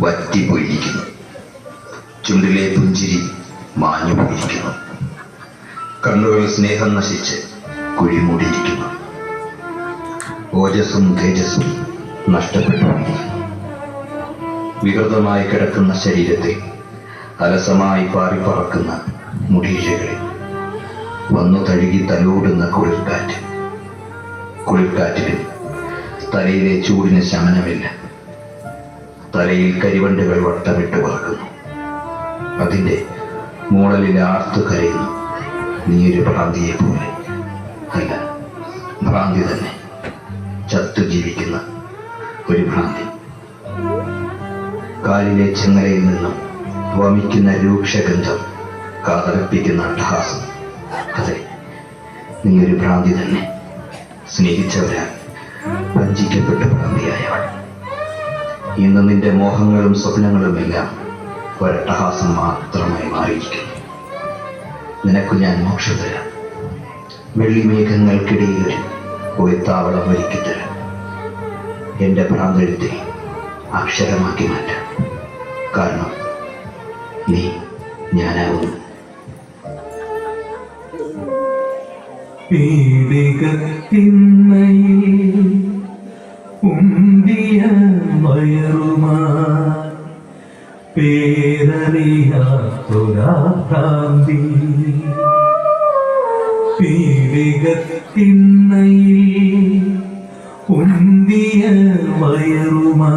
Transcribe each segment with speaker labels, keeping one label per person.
Speaker 1: വറ്റിപ്പോയിരിക്കുന്നു. ചുണ്ടിലെ പുഞ്ചിരി മാഞ്ഞുപോയിരിക്കുന്നു. കണ്ണുകൾ സ്നേഹം നശിച്ച് കുഴിമൂടിയിരിക്കുന്നു. ഓജസ്സും തേജസ്സും നഷ്ടപ്പെട്ടുകൊണ്ടിരിക്കുന്നു. വികൃതമായി കിടക്കുന്ന ശരീരത്തെ അലസമായി പാറിപ്പറക്കുന്ന മുടിയിഴകളിൽ വന്നു തഴുകി തലോടുന്ന കുളിർക്കാറ്റിലും തലയിലെ ചൂടിന് ശമനമില്ല. തലയിൽ കരിവണ്ടുകൾ വട്ടമിട്ട് പറക്കുന്നു. അതിൻ്റെ മൂളലിൽ ആർത്തു കരയുന്നു. നീയൊരു ഭ്രാന്തിയെ പോലെ. അല്ല, ഭ്രാന്തി തന്നെ, ചത്തു ജീവിക്കുന്ന ഒരു ഭ്രാന്തി. കാലിലെ ചെങ്ങലയിൽ നിന്നും വമിക്കുന്ന രൂക്ഷഗന്ധം കാതലപ്പിക്കുന്ന അട്ടഹാസം. അതെ, നീയൊരു ഭ്രാന്തി തന്നെ, സ്നേഹിച്ചവരാൽ വഞ്ചിക്കപ്പെട്ട ഭ്രാന്തിയായവൾ. ഇന്ന് നിന്റെ മോഹങ്ങളും സ്വപ്നങ്ങളുമെല്ലാം ഒരട്ടഹാസം മാത്രമായി മാറിയിരിക്കുന്നു. നിനക്ക് ഞാൻ മോക്ഷം തരാം. വെള്ളിമേഘങ്ങൾക്കിടയിൽ ഒരു കൊയ്ത്താവളം ഒരുക്കിത്തരാം. എൻ്റെ ഭ്രാന്തെഴുത്തെ അക്ഷരമാക്കി മാറ്റാം. കാരണം നീ ഞാനാകുന്നു.
Speaker 2: പീഡികത്തിന്മയിൽ ഉന്തിയ വയറുമാ പേരറിയാത്തൊരാ ഭ്രാന്തി. പീഡികത്തിന്മയിൽ ഉന്തിയ വയറുമാ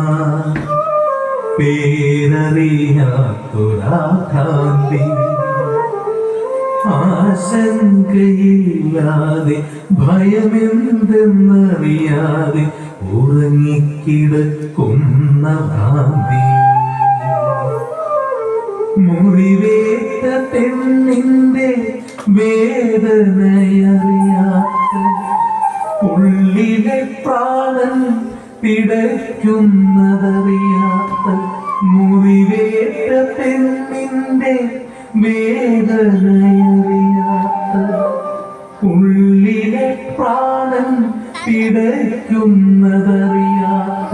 Speaker 2: പേരറിയാത്തൊരാ ഭ്രാന്തി. ആശങ്കയില്ലാതെ ഭയമെന്തെന്നറിയാതെ ഉറങ്ങിക്കിടക്കുന്ന ഭ്രാന്തി. മുറിവേറ്റ പെണ്ണിന്റെ വേദനയറിയാത്ത ഉള്ളിലെ പ്രാണൻ പിടയ്ക്കുന്നതറിയാത്ത മുറിവേറ്റ പെണ്ണിന്റെ വേദനയറിയാത്ത ഉള്ളിലെ പ്രാണൻ പിടയ്ക്കുന്നതറിയാത്ത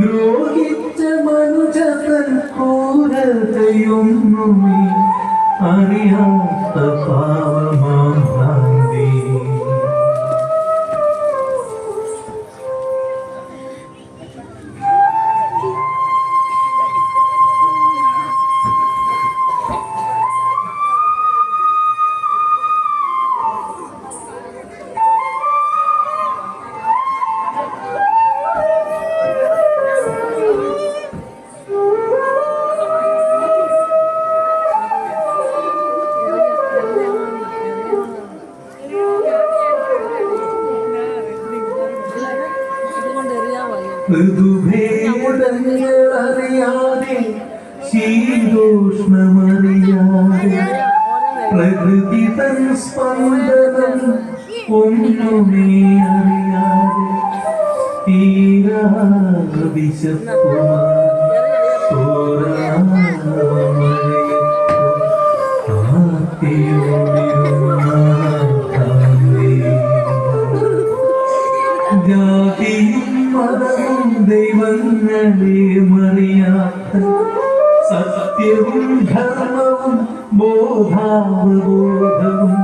Speaker 2: ദ്രോഹിച്ച മനുജതൻ ക്രൂരതയൊന്നുമേ അറിയാത്ത പാവമാം ഭ്രാന്തി. ഋതുഭേദങ്ങളറിയാതെ ശീതോഷ്ണമറിയാതെ പ്രകൃതി തൻ സ്പന്ദനം ഒന്നുമേ അറിയാതെ ജാതിയും മതവും ദൈവങ്ങളെ മറിയാത്ത സത്യവും ധർമ്മവും ബോധാവബോധവും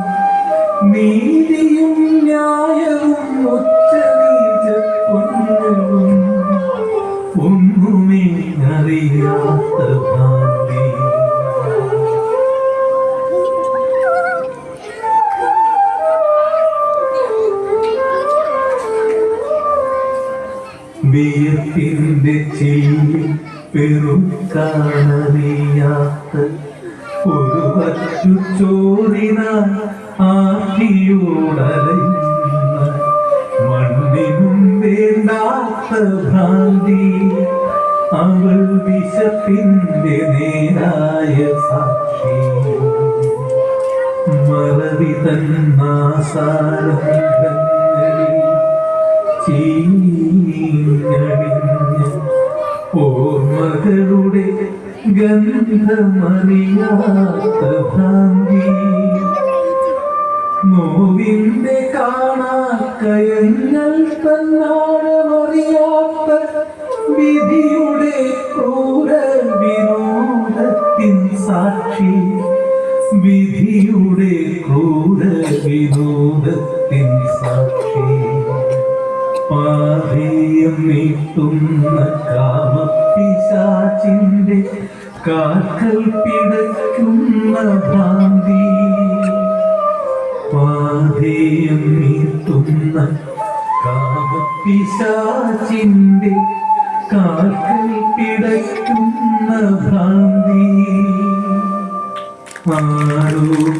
Speaker 2: നീതിയും ന്യായവും ഉച്ചനീച പുണ്യവും ഒന്നുമേ അറിയാത്ത ഭ്രാന്തി. വിയർപ്പിന്റെ ചെയിൽ പെറുക്കാനറിയാത്ത ഒരു വച്ചു ചോറിനാൽ ആറ്റിയോടലയുന്ന മണ്ണിനും വേണ്ടാത്ത ഭ്രാന്തി. അവൾ വിശപ്പിന്റെ നേരായ സാക്ഷി. മറവി തന്നാസാരങ്ങളിൽ ചീഞ്ഞടിഞ്ഞ ഓർമ്മകളുടെ ഗന്ധമറിയാത്ത ഭ്രാന്തി. നോവിന്റെ കാണാക്കയങ്ങൾ തന്നാഴമറിയാത്ത വിധിയുടെ മോദത്തിൻ സാക്ഷി പാതയം നീട്ടുന്ന കാമപ്പിശാചിന്റെ കാൽക്കൽ പിടയ്ക്കുന്ന ഭ്രാന്തി പാതയം നീട്ടുന്ന കാമപ്പിശാചിന്റെ കാൽക്കൽ പിടയ്ക്കുന്ന ഭ്രാന്തി ആരോ